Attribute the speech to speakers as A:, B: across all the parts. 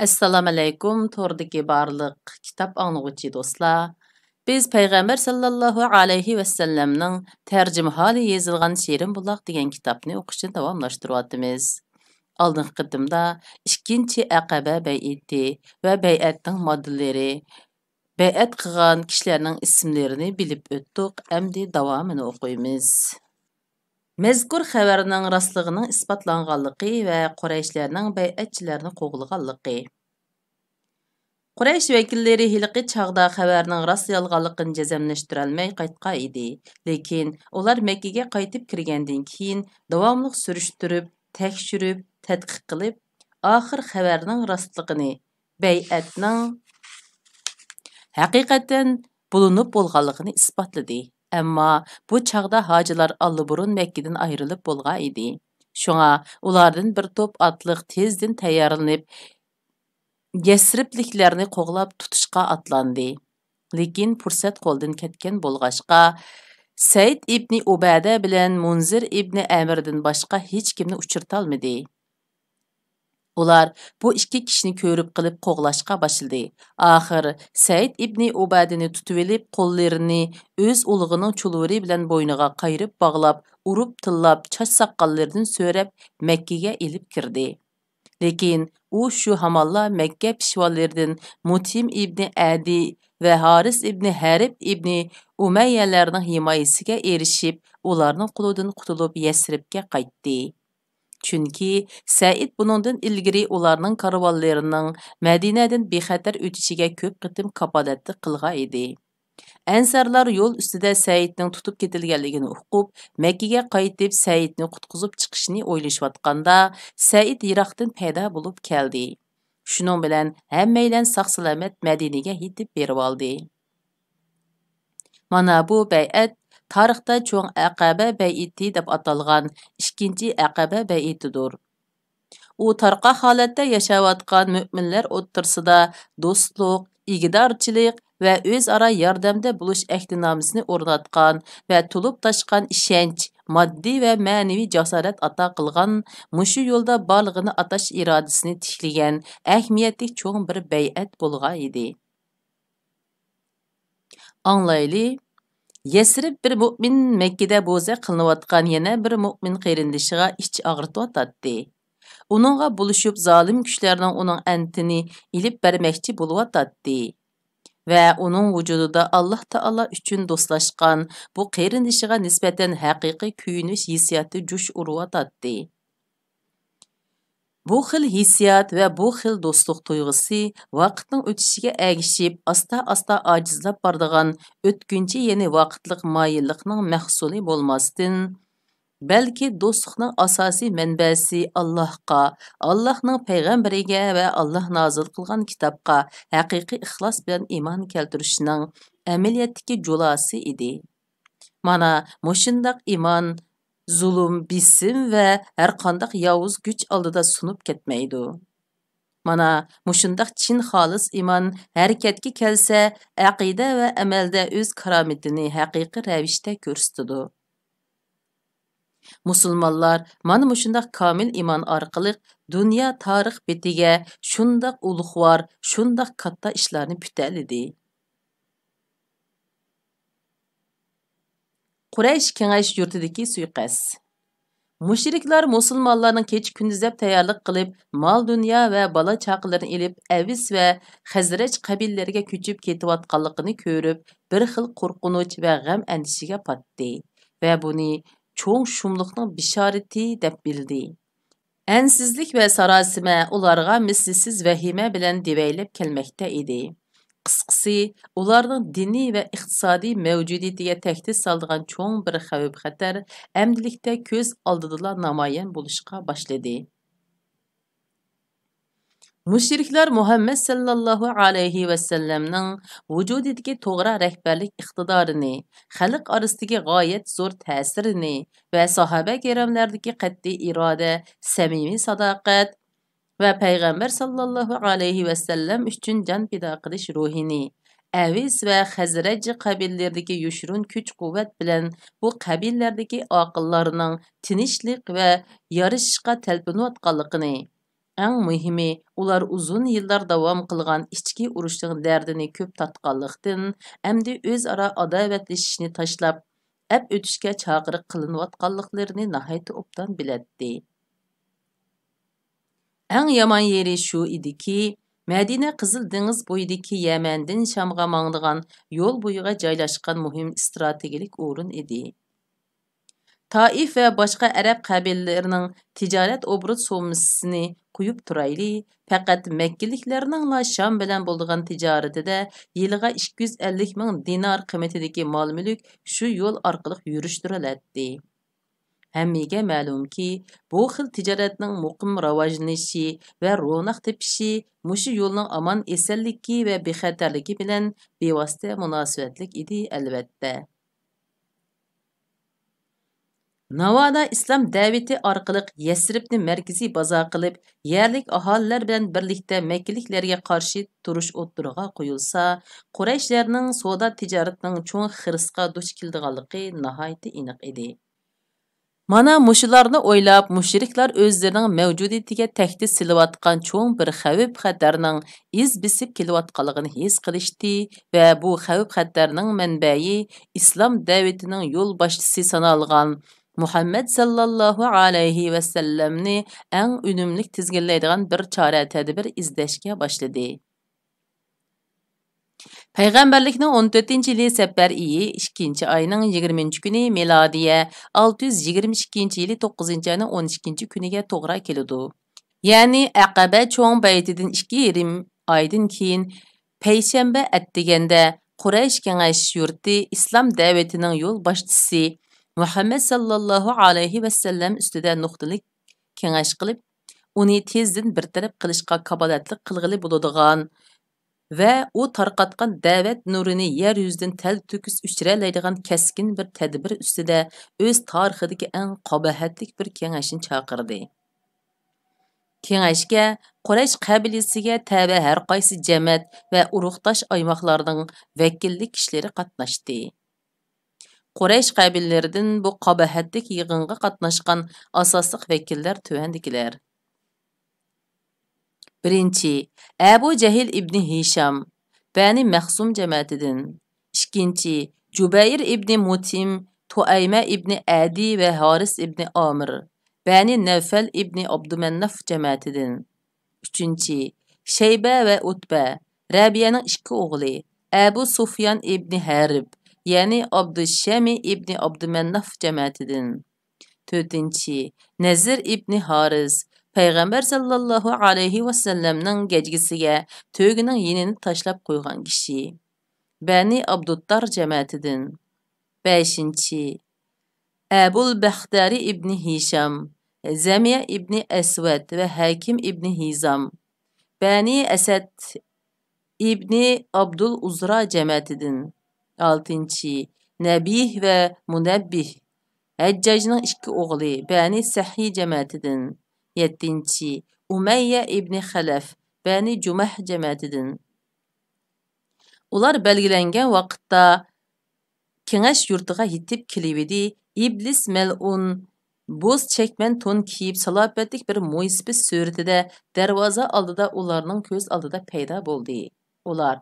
A: Assalamu alaykum, tordagi barliq kitob anglag'uchi do'stlar. Biz Payg'ambar sallallohu alayhi va sallamning tarjimaholi yozilgan Shirin buloq degan kitobni o'qishni davomlashtiryapmiz. Oldingi qitimda 2-chi Aqaba bay'ati va bay'atning moddalari, bay'at qilgan kishilarning ismlarini bilib o'tdik. Endi davomini o'qiymiz. Mazkur xabarning rostligining isbotlanganligi va Qurayshlarning bay'atchilarni qo'g'laganligi. Quraysh vakillari hilqi chaqda xabarning rost yolg'onligini jazmlashtirolmay qaytgan edi. Lekin ular Makkaga qaytib kirgandan keyin davomli surishtirib, tekshirib, tadqiq qilib, oxir xabarning rostligini, bay'atning haqiqatan bulunib bo'lganligini isbotladi. Ammo bu chaqda hojilar allaburun Makkadan ayrilib bo'lgan edi. Shunga ulardan bir to'p otliq tezdan tayyorlanib, Yasribliklarni qo'g'lab tutishga atlandi. Lekin fursat qo'ldan ketgan bo'lg'ashqa, Said ibn Ubada bilan Munzir ibn Amirdan boshqa hech kimni uchirtolmadi. Ular bu ikki kishini ko'rib qilib qo'g'lashga boshladi. Oxir Said ibn Ubadani tutib olib, qo'llarini o'z ulug'ining chulvuri bilan bo'yniga qayrib bog'lab, urib tillab, choch saqqallaridan so'rab Makkaga elib kirdi. Lekin u shu hamonla Makka pishvonlaridan Mutim ibn Adi va Haris ibn Harib ibn Umayyalarning himoyasiga erishib, ularning qo'lidan qutulib Yasribga qaytdi. Chunki Said buningdan ilgari ularning karvonlarining Madinadan bexatar o'tishiga ko'p qitim kapolatli qilgan edi. Ansarlar yo'l ustida Saidning tutib ketilganligini uqib, Makkaga qaytib Saidni qutqizib chiqishni o'ylashayotganda, Said Iroqdan paydo bo'lib keldi. Shuning bilan hammaylar sog'-salomat Madinaga yetib berib oldi. Mana bu bay'at tarixda cho'ng Aqaba bay'ati deb atalgan 2-chi Aqaba bay'atidir. U tarqa holatda yashayotgan mu'minlar o'rtasida do'stlik, igidorchilik va o'zaro yordamda bo'lish ahdnomasini o'rnatgan va to'lib toshgan ishonch, moddiy va ma'naviy jasorat ato qilgan, mushu yo'lda borlig'ini atash irodasini tiklagan ahamiyatli cho'ng bir bay'at bo'lgan edi. Anglayli, Yasrib bir mu'min Makkada bo'za qilinayotgan yana bir mu'min qarindishiga ich og'ritayotdi. Uningga bulishib zolim kuchlarning uning antini ilib bermoqchi bo'layotdi. Va uning vujudida Alloh taolo uchun do'stlashgan bu qarindishiga nisbatan haqiqiy kuyinish hissiyoti jush urayotdi. Bu xil hissiyat va bu xil do'stlik tuyg'usi vaqtning o'tishiga ergishib, asta-asta ojizlab boradigan o'tkinchi yeni vaqtlik moyillikning mahsuli bo'lmasdan, balki do'stlikning asosiy manbasi Allohga, Allohning payg'ambariga va Alloh nozil qilgan kitobga haqiqiy ixlos bilan iymon keltirishning amaliyotdagi julasi edi. Mana mushundaq iymon zulm, bisim va har qanday yovuz kuch oldida sunib ketmaydi. Mana mushundaq chin xolis iymon harakatga kelsa, aqida va amalda o'z karomatini haqiqiy ravishda ko'rsatadi. Musulmonlar mana mushundaq komil iymon orqali dunyo tarix betiga shundaq ulug'vor, shundaq katta ishlarni putaladi. Quraysh kengash yurtidagi suiqasd. Mushriklar musulmonlarning kecha kunduzlab tayyorlik qilib, mol dunyo va bola chaqalarni ilib, Avis va Xazraj qabillarga ko'chib ketayotganligini ko'rib, bir xil qo'rqinch va g'am andishiga patdi va buni cho'ng shumliqning bishorati deb bildi. Ansizlik va sarosima ularga mislsiz vahima bilan devaylab kelmoqda edi. Qisqasi, ularning diniy va iqtisodiy mavjudiyatiga tahdid soladigan cho'ng bir xavf-xatar amdilikda ko'z oldida namoyon bo'lishga boshladi. Mushriklar Muhammad sallallohu alayhi va sallamning vujudidagi to'g'ri rahbarlik iqtidorini, xalq orasidagi g'oyat zo'r ta'sirini va sahaba kiramlardagi qat'iy iroda, samimiy sadoqat va payg'ambar sallallohu alayhi va sallam uchun jon fido qilish ruhini, Avis va Xazraj qabillaridagi yushurun kuch-quvvat bilan bu qabillardagi oqillarning tinchlik va yarashishga talpinayotganligini, Әң mühimi, ular uzun yıllar davam qılğan içki urushning dardini ko'p tatqanlıqdan, əmdi o'zaro adovatlashishni tashlab, əp o'tishga chaqiriq qilinayotganliklarini nihoyat obdan bilatdi. Әң yaman yeri shu ediki, Мәдина Qizil dengiz bo'yidagi Yamandan Shamga mangdigan yo'l bo'yiga joylashgan muhim strategik o'rin edi. Taif və başqa ərəb qəbillərinin ticarət obrut so'mmasini qo'yib turayli, faqat Məkkəliklərinin Şam bilan bo'lgan tijoratida yiliga 250 ming dinar qiymatidagi mol-mulk shu yo'l orqali yurishtiriladi. Hammaga ma'lumki, bu xil tijoratning muqim rivojlanishi va ro'naq tepishi mushu yo'lning aman esanligi va bexatarligi bilan bevosita munosabatlik edi albatta. Navoda islom davati orqali Yasribni markaziy bozor qilib, yerlik aholilar bilan birlikda Makkaliklarga qarshi turish o'ttiriga qo'yilsa, Qurayshlarning savdo tijoratining cho'ng xirisqa duch keldiganligi nihoyat aniq edi. Mana mushularni o'ylab, mushriklar o'zlarining mavjudiyatiga tahdid silayotgan cho'ng bir xavf-xatarning iz bisib kelayotganligini his qilishdi va bu xavf-xatarning manbai islom davatining yo'l boshchisi sanalgan Muhammad sallallohu alayhi va sallamni eng unumli tizginlaydigan bir chora tadbir izlashga boshladi. Payg'ambarlikning 14-yili Safar iyi 2-oyning 20-kuni milodiya 622-yili 9-oyning 12-kuniga to'g'ri keladi. Ya'ni Aqaba cho'ng baytidan 2,5 oydan keyin payshanba atdiganda Quraysh kengash yurti islom davatining yo'l boshchisi Muhammad sallallohu alayhi va sallam ustida nuqtalik kengash qilib, uni tezdan bir taraf qilishga kapolatlik qilg'ili bo'ladigan va u tarqatgan da'vat nurini yer yuzidan tal to'kis uchralaydigan keskin bir tadbir ustida o'z tarixidagi eng qabahatli bir kengashni chaqirdi. Kengashga Quraysh qabilasiga tabi har qaysi jamoat va urug'dosh oymoqlarning vakilli kishilari qatnashdi. Quraysh qabillarından bu qabahatlik yig'inga qatnashgan asosliq vakillar tuvandikilar. Birinchi, Abu Jahil ibn Hisham, Bani Mahsum jamoatidan. Ikkinchi, Jubayr ibn Mutim, Tuayma ibn Adi va Haris ibn Amir, Bani Nawfal ibn Abdumannaf jamoatidan. Uchinchi, Shayba va Utba, Rabiyaning ikki o'g'li, Abu Sufyan ibn Harib, ya'ni Abdushami ibn Abdumannaf jamoatidan. To'rtinchi, Nazir ibn Haris, Payg'ambar sallallohu alayhi va sallamning gajgisiga to'gining yenini tashlab qo'ygan kishi. Bani Abduttar jamoatidan. 5. Abul Baxtari ibn Hisham, Zamiya ibn Aswad va Hakim ibn Hizam, Bani Asad ibn Abdul Uzra jamoatidan. 6. Nabih va Munabbih, Hajjajning ikki o'g'li, Bani Sahiy jamoatidan. 7. Umayya ibn Xalaf, Bani Jumah jamoatidan. Ular belgilangan vaqtda kengash yurtiga yetib kelibdi. İblis mel'un bo'z chekman to'n kiyib salopatlik bir mo'ysipis suratida darvoza oldida ularning ko'z oldida paydo bo'ldi. Ular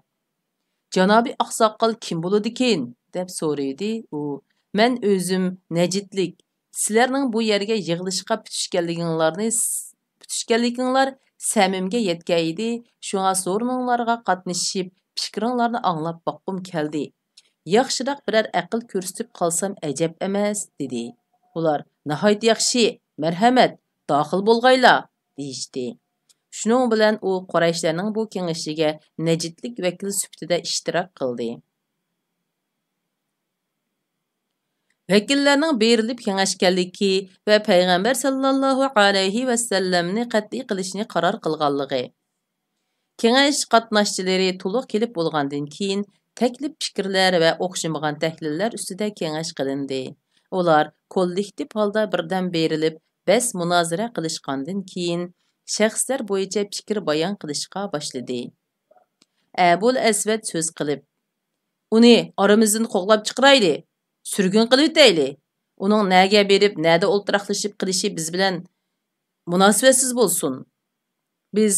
A: Janobi oqsoqol kim bo'ladikin deb so'raydi u. Men o'zim Najidlik. Sizlarning bu yerga yig'ilishga putishganliginglar samimga yetkaydi. Shunga so'rininglarga qatnashib, fikringlarni anglab boqqum keldi. Yaxshiroq biror aql ko'rsatib qolsam ajab emas, dedi. Ular nihoyat yaxshi, marhamat, daxil bo'lg'aylar, deyishdi. Shuning bilan u Qurayshlarning bu kengashiga Najidlik vakil sifatida ishtirok qildi. Vakillarning berilib kengashganligi va payg'ambar sallallohu alayhi va sallamni qat'iy qilishni qaror qilganligi. Kengash qatnashchilari to'liq kelib bo'lgandan keyin taklif fikrlar va o'xshamagan tahlillar ustida kengash qilindi. Ular kollektiv holda birdan berilib, bas munozara qilishgandan keyin shaxslar bo'yicha fikr bayon qilishga boshladi. Abul Asvad so'z qilib, uni aramizdan qo'g'lab chiqarayli, surgun qilib o'tayli. Uning naga berib, nada o'ltiraqlashib qilishi biz bilan munosabatsiz bo'lsin. Biz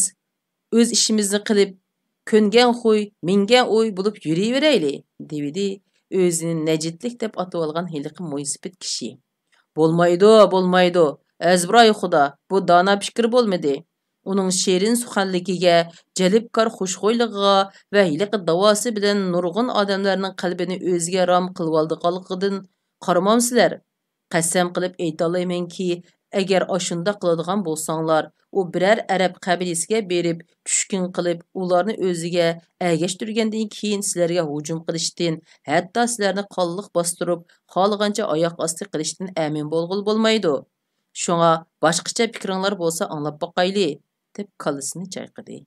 A: o'z ishimizni qilib, ko'ngan xuy, mingan o'y bo'lib yurayverayli, dedi o'zini Najidlik deb atib olgan hiliqi mo'ysifat kishi. Bo'lmaydi. Azbroy xudo, bu dona fikr bo'lmadi. Uning shirin suxanligiga, jalibkor xushxo'yligiga va hiliqi davosi bilan nurg'un odamlarning qalbini o'ziga rom qilib oldiganligidan qaramamsizlar. Qasam qilib aytalaymanki, agar ashunda qiladigan bo'lsanglar, u biror arab qabilasiga berib, tushkin qilib, ularni o'ziga agashtirgandan keyin sizlarga hujum qilishdan, hatto sizlarni qonliq bostirib, xohlagancha oyoq osti qilishdan amin bo'lg'il bo'lmaydi. Shunga boshqacha fikringlar bo'lsa anglab boqayli, deb kallasini chayqadi.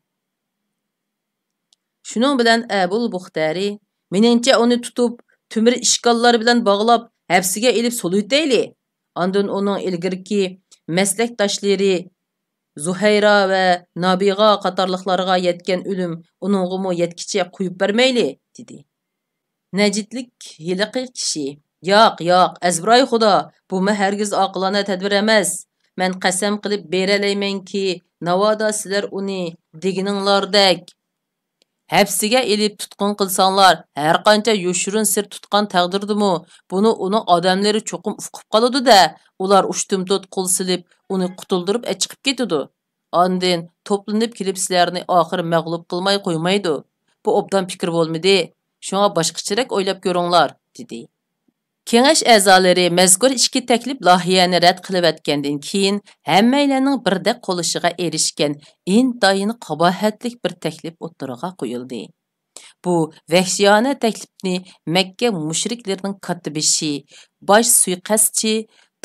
A: Shuning bilan Abul Buxtari, meningcha uni tutib, tumir ishqonlar bilan bog'lab, hapsiga elib soluytayli. Ondan uning ilgirki maslakdoshlari Zuhayra va Nabiga qatorliqlarga yetgan o'lim uningga yetkicha qo'yib bermayli, dedi. Najidlik hiliqi kishi, yo'q, azbroy xudo, bu hargiz oqilona tadbir emas. Men qasam qilib beralaymanki, navoda sizlar uni degininglardek hapsiga elib tutqun qilsanglar, har qancha yoshirin sir tutgan taqdirdimi, buni uning odamlari cho'qim uqib qoladi-da, ular ushtumtut qul silib, uni qutuldirib chiqib ketadi. Ondan to'planib kelib sizlarni oxir mag'lub qilmay qo'ymaydi. Bu obdan fikr bo'lmadi. Shunga boshqacharoq o'ylab ko'ringlar, dedi. Kengash a'zolari mazkur ikki taklif lohiyani rad qilib o'tgandan keyin hammalarning birdek qo'lishiga erishgan intayin qabohatlik bir taklif o'ttiriga qo'yildi. Bu vahshiyona taklifni Makka mushriklarining katibishi, bosh suiqasdchi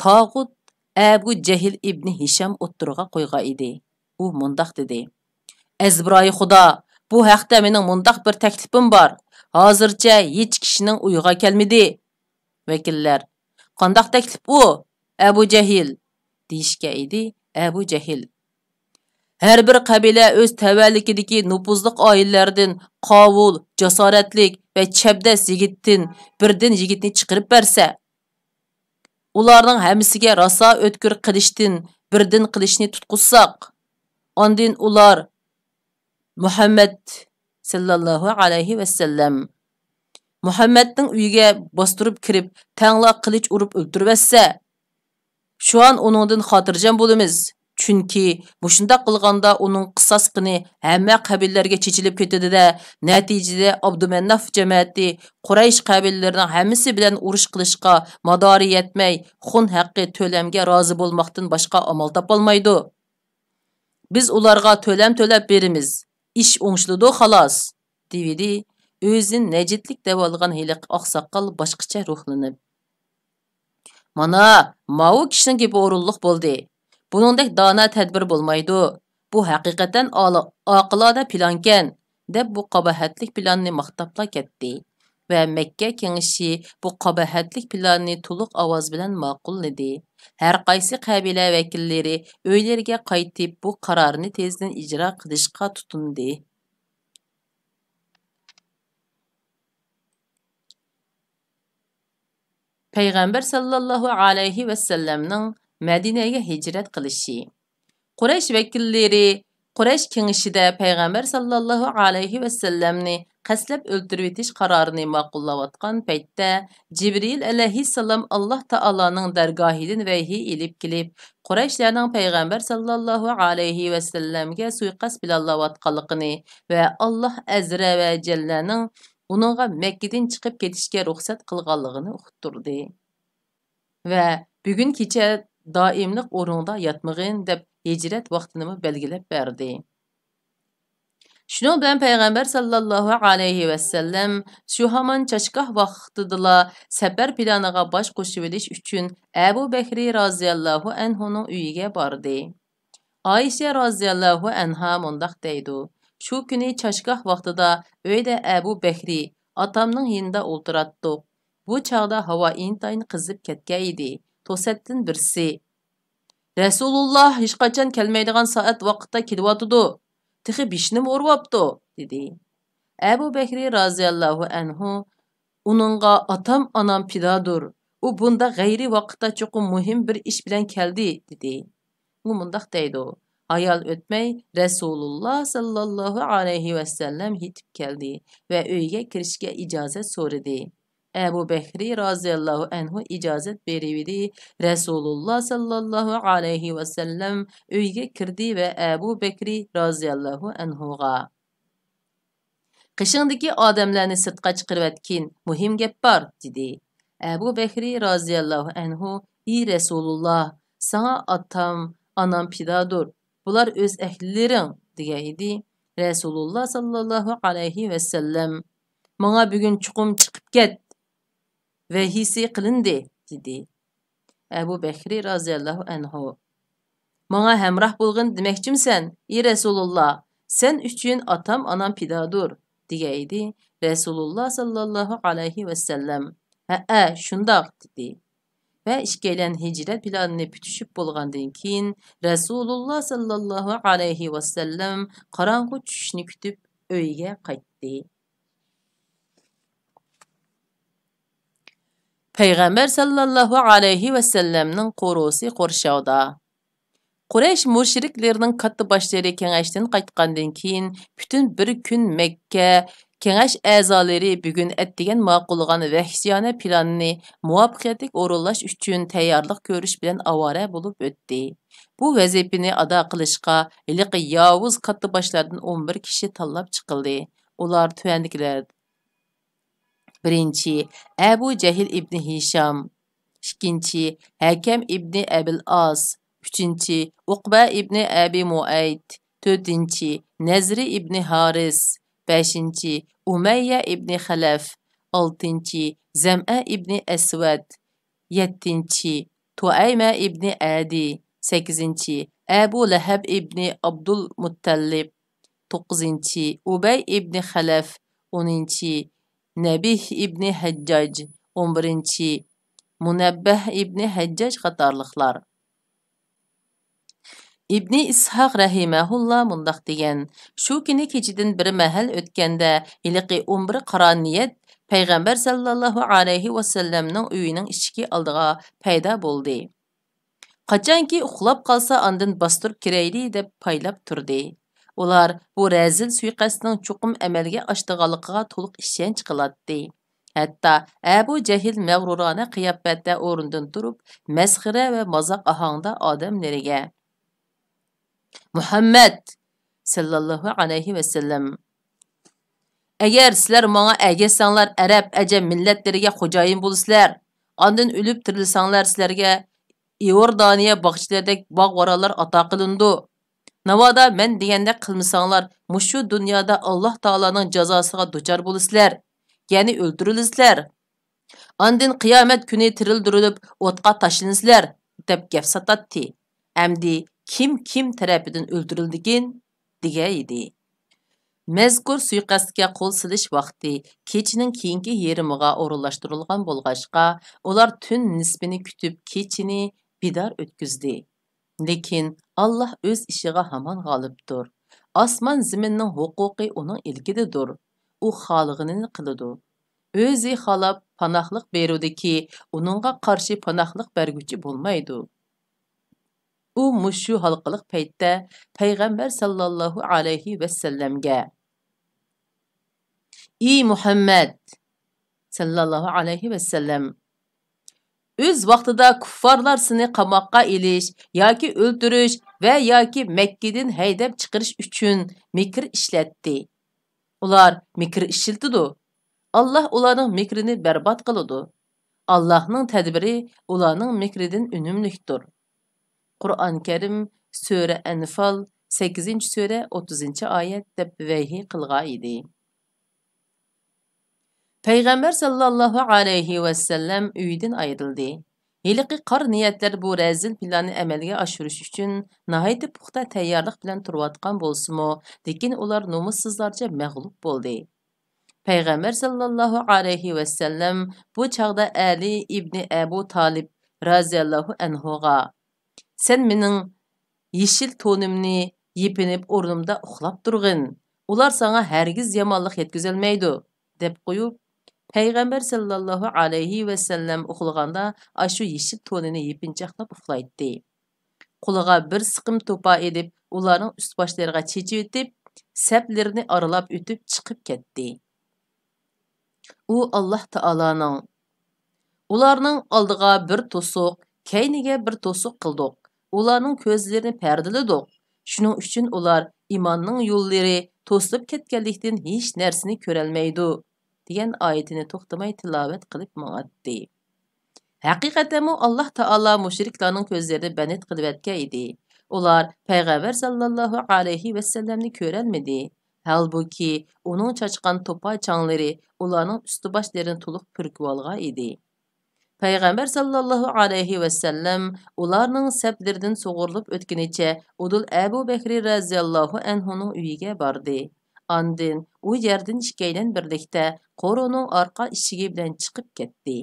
A: Tog'ut Abu Jahil ibn Hisham o'ttiriga qo'ygan edi. U mundaq dedi: "Azbroy xudo, bu haqda mening mundaq bir taklifim bor. Hozircha hech kishining uyiga kelmadi." Vakillar, "Qandaq taklif bu, Abu Jahil?" deyishga edi. Abu Jahil: "Har bir qabila o'z tavallikidagi nupuzliq oilalardan qovul, jasoratlik va chabdas yigitdan birdan yigitni chiqarib bersa, ularning hammasiga raso o'tkir qilishdan birdan qilishni tutquzsaq, ondan ular Muhammad sallallohu alayhi va sallam Muhammadning uyiga bostirib kirib, tangla qilich urib o'ltiribsa, shu an uningdan xotirjam bo'lamiz. Chunki mushunda qilganda uning qisosqini hamma qabilalarga chechilib ketadi-da, natijada Abdumannaf jamoati Quraysh qabillarning hammasi bilan urush qilishga madori yetmay, xun haqqi to'lamga rozi bo'lmoqdan boshqa amal topolmaydi. Biz ularga to'lam to'lab beramiz. Ish o'ngishlidu xolos, dedi. O'zin Najidlik deb olgan hiliq oqsoqol boshqacha ruhlanib. Mana, ma'u kishining gapi o'rinliq bo'ldi. Buningdek dona tadbir bo'lmaydi. Bu haqiqatan oqilona plankan, deb bu qabahatlik planni maqtabla ketdi. Va Makka kengashi bu qabahatlik planni to'liq ovoz bilan ma'qulladi. Har qaysi qabila vakillari uylariga qaytib bu qarorni tezdan ijro qilishga tutindi. Payg'ambar sallallohu alayhi va sallamning Madinaga hijrat qilishi. Quraysh vakillari Quraysh kengashida Payg'ambar sallallohu alayhi va sallamni qaslab o'ldirib etish qarorini ma'qullayotgan paytda Jibril alayhissalom Alloh taoloning dargohidan vahiy ilib kelib, Qurayshlarning Payg'ambar sallallohu alayhi va sallamga suiqasd planlayotganligini va Alloh azza va jallaning uningga Makkadan chiqib ketishga ruxsat qilganligini uqtirdi. Va bugun kecha doimlik o'rinda yotmag'in deb hijrat vaqtini belgilab berdi. Shuning bilan Payg'ambar sallallohu alayhi va sallam shu hamon chashgoh vaqtida safar planiga bosh qo'shib olish uchun Abu Bakr roziyallohu anhu ning uyiga bordi. Aisha roziyallohu anha mundaq deydi: "Shu kuni chashgoh vaqtida uyda Abu Bakri otamning yonida o'tiratdik. Bu chaqda havo intayin qizib ketgan edi. To'satdan birsi: Rasululloh hech qachon kelmaydigan soat vaqtda kelyotdi. Tixi bishni o'rvapti, dedi. Abu Bakr roziyallohu anhu uningga otam onam fidodur. U bunda g'ayri vaqtda cho'qim muhim bir ish bilan keldi, dedi. U mundaq deydi: Ayal ötmey Resulullah sallallahu aleyhi ve sellem yetip geldi ve öyge kirişke icazet soradı. Ebu Bekri razıyallahu anhu icazet berividi. Resulullah sallallahu aleyhi ve sellem öyge kirdi ve Ebu Bekri razıyallahu anhuga. Qışındaki adamlarni sirtqa chiqirayotgan muhim gap bor, dedi. Ebu Bekri razıyallahu anhu, ey Resulullah, sana atam, anam pidadur. Bular öz əhlilərin, degəydi. Resulullah sallallahu aleyhi ve sellem, "Mana bugün çuqum chiqib ket. Vəhisi qilindi", dedi. Ebu Bekri razıyallahu anhu, "Mana həmrah bolğun deməkçimsən, ey Resulullah, sen üçün atam, anam pidadur", degəydi. Resulullah sallallahu aleyhi ve sellem, "Hə, şundaq", dedi. Ve işgelen hicret planını bütüşüp bolğandan keyin Resulullah sallallahu aleyhi ve sellem qarаңғы düşüşünü kütüp öyge qaytdı. Peygamber sallallahu aleyhi ve sellem'nin qorusu Qorşavda. Qureysh müşriklerinin kattı başları kengəşdən qaytqandan keyin bütün bir gün Mekke Kengaş əzaları bugün etdigen maqulğan vəhşiyana planını muvaffaqiyetlik orunlaş üçün tayyorlik görüş bilen avara bulup ötdi. Bu vəzifəni ada qilishqa iliq yavuz kattı başlardan 11 kişi tanlap çıqıldı. Ular tüvəndikiler. Birinci, Ebu Cehil ibn Hişam. İkinci, Hakem ibn Ebil As. Üçüncü, Uqba ibn Abi Muayt. Dördüncü, Nezri ibn Haris. 5. Umeyye ibn Xalaf. 6. Zem'e ibn Esved. 7. Tuayme ibn Adi. 8. Ebu Leheb ibn Abdülmuttalib. 9. Ubey ibn Xalaf. 10. Nebih ibn Haccac. 11. Munebbeh ibn Haccac qatarlıqlar. İbni İshaq rahimahullah mundaq degen, şu kini keçidin bir mahal ötkende iliqi 11 qara niyet Peygamber sallallahu aleyhi ve sellem'nin uyinin içki aldığa payda boldu. Qaçanki uxlab qalsa andın bastırıp kireyli deb paylap turdi. Ular bu rezil suiqasının çuqum əməlge açdığalıqığa toluq işenç qılatdı. Hatta Ebu Cehil məvrurana qiyafətdə orundan durup, məsxirə ve mazaq ahangda adamlarıga Muhammed sallallahu aleyhi ve sellem, "Eğer sizler bana əgəsənlər Ərəb, Əcəm milletlerine xocayin bulsizlər, andın ölüp tirilsənlər sizlerge İordaniya bağçılardaki bağ varalar ata qılındı. Navada mən deyəndə qılmısanlar, muşu dünyada Allah Taala'nın cazasına duçar bulsizlər, yani öldürülsizlər. Andın kıyamet günü tirildirilip otqa taşınızlar", deb gap satatdi. Əmdi kim tarafından öldürüldügin degeydi. Mezkur suiqastka qol silish vaqti keçinin keyinki yerimiga orunlashtirilgan bolğaşqa, ular tün nisbini kütüp keçini bidar ötküzdi. Lekin Allah öz işiga haman g'olibdir. Osmon ziminning huquqi uning ilkididir. U xolig'ini qiladi. O'zi xolab panohlik berudiki, uningga qarshi panohlik berguchi bo'lmaydi. U mushu halqiliq paytda Peygamber sallallahu aleyhi ve sellemge, "Ey Muhammed sallallahu aleyhi ve sellem, öz vaqtida kuffarlar seni qamoqqa ilish yoki o'ldirish va yoki Mekke'den haydab chiqarish uchun mikr ishlatdi. Ular mikr ishiltidi. Allah ularning mikrini berbat qiladi. Allah'ning tadbiri ularning mikridan unumlikdir." Qur'on Kerim Sure Anfal 8. sure 30. ayet deb vəhi qılğa idi. Peygamber sallallahu aleyhi ve sellem üyden ayrıldı. Heliqi qar niyetler bu rezil planı əməlgə aşırış üçün nəhayət puxta tayyorlik bilan turayotgan bolsunmu, lekin ular nomussizlarca məğlub boldu. Peygamber sallallahu aleyhi ve sellem bu çağda Ali ibn Ebu Talib raziyallahu anhuga, "Sen mening yeşil tonimni yepinib o'rnimda uxlab turg'in. Ular sana hergiz yomonlik yetkazolmaydi", deb qo'yib, Peygamber sallallahu aleyhi ve sellem uxlaganda ashu yeşil tonini yepinchaqlab uxlaydi. qo'liga bir siqim to'pa edib, ularning ust-boshlariga chechib o'tib, saplarni aralab o'tib chiqib ketdi. U Alloh taoloning ularning oldiga bir to'siq, keyniga bir to'siq qildik. Ularning ko'zlarini pardaladik. Shuning uchun ular imonning yo'llari to'silib ketganlikdan hech narsani ko'rolmaydi, degan oyatini to'xtamay tilovat qilib ma'atdi. Haqiqatan Alloh taolo mushriklarning ko'zlarini banit qilib etgan edi. Ular payg'ambar sallallohu alayhi vasallamni ko'rolmadi. Halbuki uning chachqan to'pa changlari ularning usti boshlarini to'liq purkib olgan edi. Payg'ambar sallallohu alayhi vasallam ularning saplaridan sug'urilib o'tganicha Udul Abu Bakr raziyallohu anhuning uyiga bordi. Andin u yerdan ikkilan birlikda qo'roning orqa eshigi bilan chiqib ketdi.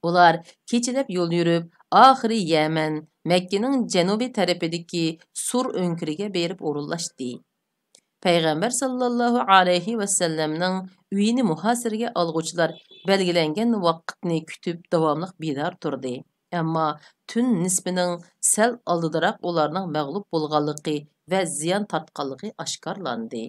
A: Ular kechalab yo'l yurib, oxiri Yaman, Makkaning janubiy tarafidagi Sur o'nkiriga berib o'rinlashdi. Payg'ambar sallallohu alayhi vasallamning uyini muhosiraga olg'uvchilar belgilangan vaqtni kutib davomli bedor turdi. Ammo tun nisbining sal oldiroq ularning mag'lub bo'lganligi va ziyon tortganligi oshkorlandi.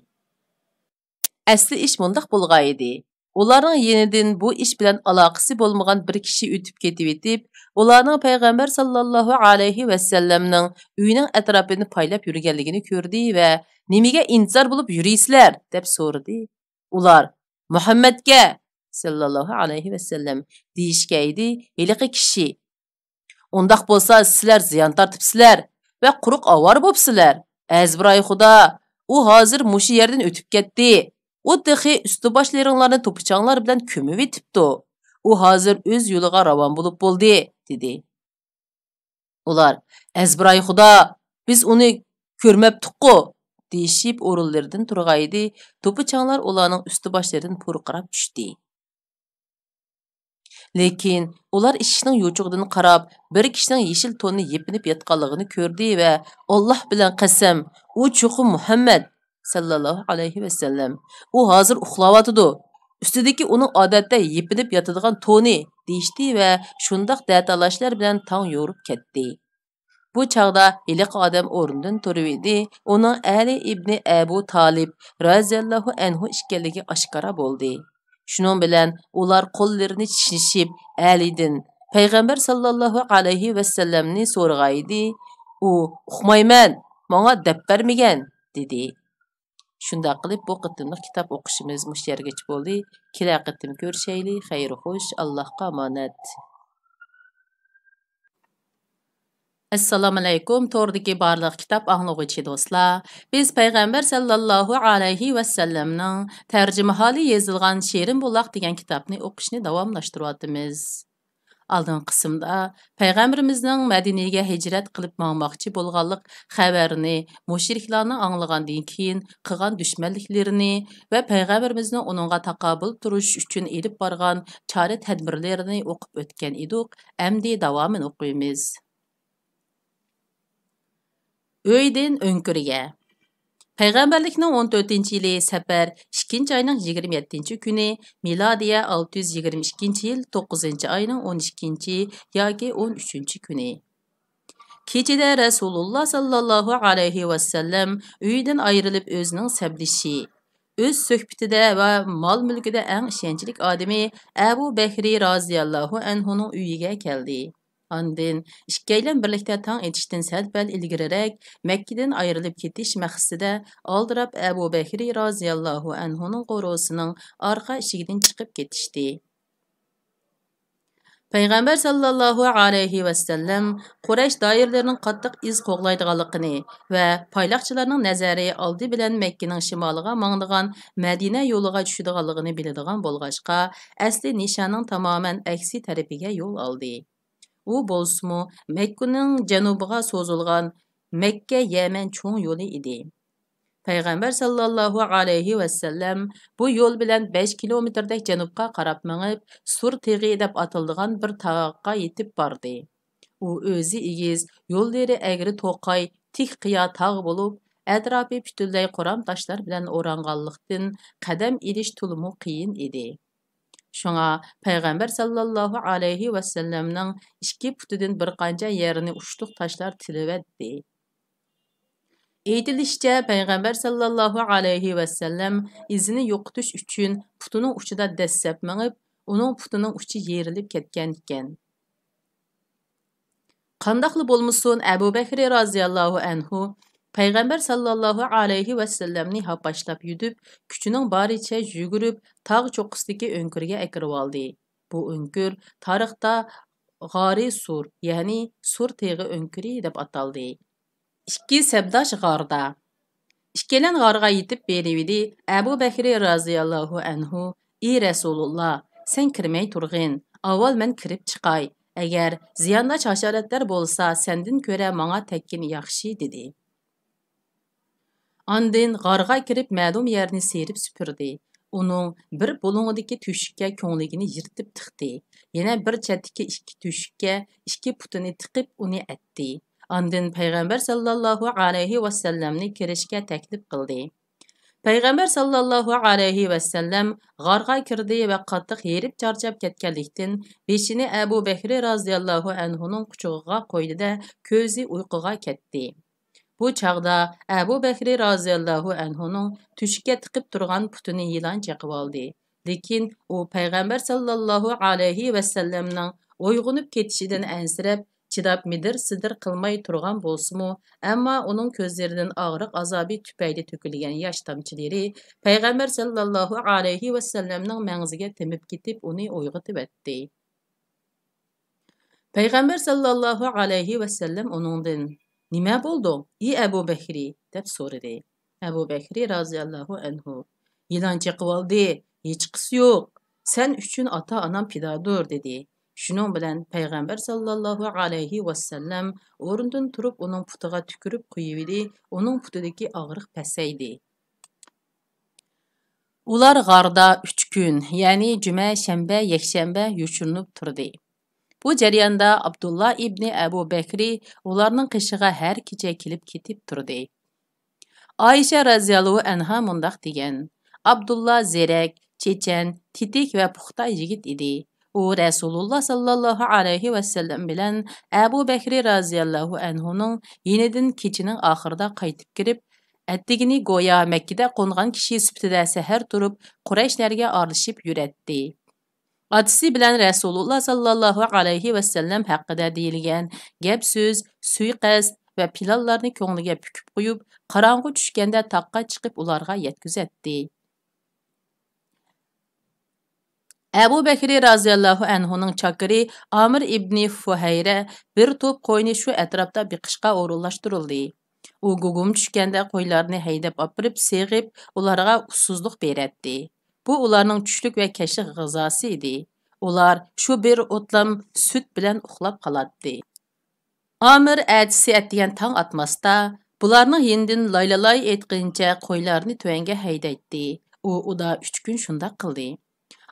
A: Asli ish mundaq bo'lgan edi. Ularning yenidan bu ish bilan aloqasi bo'lmagan bir kishi o'tib ketib etib, ularning payg'ambar sallallohu alayhi vasallamning uyining atrofini poylab yurganligini ko'rdi va "Nimaga intizor bo'lib yuraysizlar?" deb so'radi. Ular "Muhammadga sallallohu alayhi vasallam" deyishga edi. Heliqi kishi "Undaq bo'lsa, sizlar ziyon tortibsizlar va quruq avor bo'psizlar. Azbiroy Xudo, u hozir mushu yerdan o'tib ketdi. U texi usti boshlaringlarni to'pichanglar bilan ko'mib etibdi. U hozir o'z yo'liga ravon bo'lib bo'ldi", dedi. Ular "Azbiroy Xudo, biz uni ko'rmabdik-ku", deyishib o'rinlaridan turg'aydi. To'pichanglar ularning usti boshlaridan purqirab tushdi. Lekin ular eshikning yo'chug'idan qarab, bir kishining yeshil to'nni yepinib yotganligini ko'rdi va "Alloh bilan qasam, u cho'qim Muhammad sallallohu alayhi vasallam. U hozir uxlayotidi. Ustidagi uning odatda yepinib yotadigan to'ni", deyishdi va shundoq datalashlar bilan tong yo'rib ketdi. Bu chaqda iliq odam o'rnidan turib edi. Uning Ali ibn Abu Talib raziyallohu anhu ekanligi oshkora bo'ldi. Shuning bilan ular qo'llarini tishishib Alidan payg'ambar sallallohu alayhi vasallamni so'rag'aydi. U "Uxmayman, menga deb bermagan", dedi. Shunda qilib bu qitimliq kitob o'qishimiz mush yergacha bo'ldi. Kela qitim ko'rishayli. Xayr xo'sh, Allohga omonat. Assalomu alaykum, to'rdagi barliq kitob anglag'uvchi do'stlar. Biz payg'ambar sallallohu alayhi vasallamning tarjimaholi yozilgan Sherin buloq degan kitobni o'qishni davomlashtiryapmiz. Oldingi qismda payg'ambarimizning Madinaga hijrat qilib mangmoqchi bo'lganlik xabarini mushriklarning anglagandan keyin qilgan dushmanliklarini va payg'ambarimizning uningga taqobil turish uchun elib borgan chora tadbirlarini o'qib o'tgan edik. Endi davomini o'qiymiz. Öyden önkürüge. Payg'ambarlikning 14-yili Safar 2-oyning 27-kuni, milodiya 622-yil 9-oyning 12 yoki 13-kuni. Kechida Rasululloh sallallohu alayhi vasallam uydan ayrilib o'zining sablishi, o'z suhbatida va mol-mulkida eng ishonchli odami Abu Bakr roziyallohu anhuning uyiga keldi. Andin ikkilan birlikda tong etishdan sal-pal ilgariroq Makkadan ayrilib ketish maqsadida oldirab Abu Bakr roziyallohu anhuning qo'rosining orqa eshigidan chiqib ketishdi. Payg'ambar sallallohu alayhi vasallam Quraysh doiralarining qattiq iz qo'g'laydiganligini va payloqchilarning nazari oldi bilan Makkaning shimoliga mangdigan Madina yo'liga tushadiganligini biladigan bo'lg'achqa, asli nishoning tamoman aksi tarafiga yo'l oldi. U bo'lsa-mu Makkaning janubiga so'zilgan Makka-Yaman cho'ng yo'li edi. Payg'ambar sallallohu alayhi vasallam bu yo'l bilan 5 kilometrdek janubga qarab mengib, Sur teg'i deb atiladigan bir tog'ga yetib bordi. U o'zi egiz, yo'llari agri to'qay, tik qiyo tog' bo'lib, atrofi butunlay qo'ram toshlar bilan o'ranganlikdan qadam ilish to'liq qiyin edi. Şuna Peygamber sallallahu aleyhi ve sellem'nin iki putidan bir qancha yerini uçtuq taşlar tilivetdi. Eytilishicha Peygamber sallallahu aleyhi ve sellem izini yo'qotish uchun putining uchida dassab mengib, uning putining uchi yerilib ketgan ekan. Qandaqlı bolmasun Abu Bakr raziyallohu anhu Peygamber sallallahu aleyhi ve sellemni hapaşlap yudib, küçünün baricha yugurib, tağ çoqqisidagi önkürge ekirib oldi. Bu önkür tarixda G'ari Sur, ya'ni Sur teg'i önküri deb ataldi. İkki sabdash g'arda. İkkilen g'arga yetib beribdi. Abu Bakr raziyallohu anhu: "Ey Rasulullah, sen kirmay turg'in. Avval men kirib chiqay. Agar ziyondash hasharotlar bo'lsa, sendin ko'ra menga tekkin yaxshi" dedi. Andin g'arga kirib ma'lum yerni serib supurdi. Uning bir bulung'idagi tushukka ko'ngligini yirtib tiqdi. Yana bir chetdagi ikki tushukka ikki putini tiqib uni atdi. Andin Peygamber sallallahu aleyhi ve sellemni kirishga taklif qildi. Peygamber sallallahu aleyhi ve sellem g'arga kirdi ve qattiq yerib charchab ketganlikdan beshini Abu Bakr raziyallohu anhuning quchog'iga qo'ydi-da, ko'zi uyquga ketdi. Bu chaqda Abu Bakr raziyallohu anhuning tushukka tiqib turgan putini yilon chaqib oldi. Lekin u Peygamber sallallahu aleyhi ve sellemning uyg'unib ketishidan ansirab, chidab midir-sidir qilmay turgan bo'lsa-mu, ammo uning ko'zlaridan og'riq azobi tufayli to'kilgan yosh tomchilari Peygamber sallallahu aleyhi ve sellemning mangziga temib ketib, uni uyg'otib etdi. Peygamber sallallahu aleyhi ve sellem onundan: "Nima bo'ldi, ey Abu Bakri?" deb so'radi. Abu Bakr raziyallohu anhu: "Yilon chiqib oldi, hech qisi yo'q. Sen uchun ota-onam fidodur" dedi. Shuning bilan Peygamber sallallahu aleyhi ve sellem o'rnidan turib uning putiga tükürüp qo'yibdi, uning putidagi og'riq pasaydi. Ular g'arda 3 kun, ya'ni juma, shanba, yakshanba yoshirinib turdi. Bu jarayonda Abdullah ibn Abu Bakri ularning qishig'a har kecha kelib ketib turdi. Ayşe raziyallohu anha mundaq degan: Abdullah zerak, chechan, tetik va puxta yigit edi. U Rasululloh sallallohu alayhi va sallam bilan Abu Bakr raziyallohu anhuning yenidan kechining oxirida qaytib kirib, attigini go'yo Makkada qo'ngan kishi sifatida sahar turib, Qurayshlarga aralashib yuratdi. Otasi bilan Rasululloh sallallohu alayhi va sallam haqida deyilgan gap so'z, suiqasd va planlarni ko'ngliga pukib qo'yib, qorong'u tushganda taqqa chiqib ularga yetkazatdi. Abu Bakr raziyallohu anhuning chakiri Amir ibn Fuhayra bir to'p qo'yni shu atrofda biqishga o'rinlashtirildi. U gugum tushganda qo'ylarni haydab opirib, seg'ib, ularga ussuzlik beratdi. Bu ularning tushlik va kashlik g'izosi edi. Ular shu bir o'tlam sut bilan uxlab qolatdi. Amir atisi atgan tong atmasda, bularning yendin laylalay aytqincha qo'ylarni tuvanga haydaydi. U uda 3 kun shunda qildi.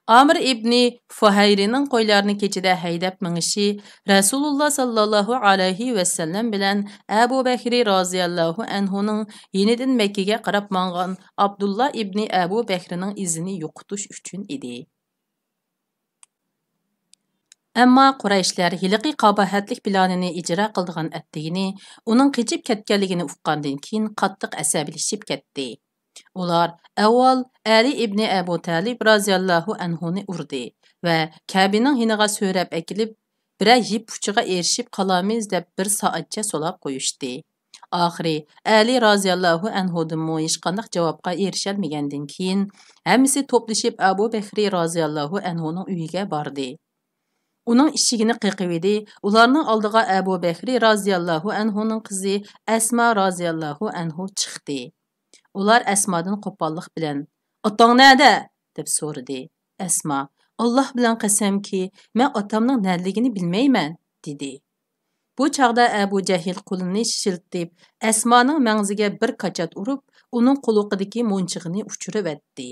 A: Amir ibn Fuhayrining qo'ylarni kechida haydab mingishi Rasululloh sallallohu alayhi va sallam bilan Abu Bakr roziyallohu anhuning yenidan Makkaga qarab mangan Abdullah ibn Abu Bakrning izini yo'qotish uchun edi. Ammo Qurayshlar hiliqi qabahatlik planini ijro qildigan attigini, uning qechib ketganligini uqqandan keyin qattiq asabiylashib ketdi. Ular avval Ali ibn Abu Talib raziyallohu anhuni urdi va Kabening hiniga so'rab akilib, bira yip uchiga erishib qolamiz deb bir soatcha so'lab qo'yishdi. Oxiri Ali raziyallohu anhudan hech qanday javobga erishalmagandan keyin hammasi to'plashib Abu Bakr raziyallohu anhuning uyiga bordi. Uning ishigini qiqividi, ularning oldiga Abu Bakr raziyallohu anhuning qizi Asma raziyallohu anhu chiqdi. Ular Asmadan qo'pollik bilan: "Otang nerede?" deb so'radi. Asma: "Alloh bilan qasamki, men otamning nerligini bilmayman" dedi. Bu chaqda Abu Jahil qo'lini shiltib, Asmaning mangziga bir qachat urib, uning quloqidagi monchig'ini uchirib etdi.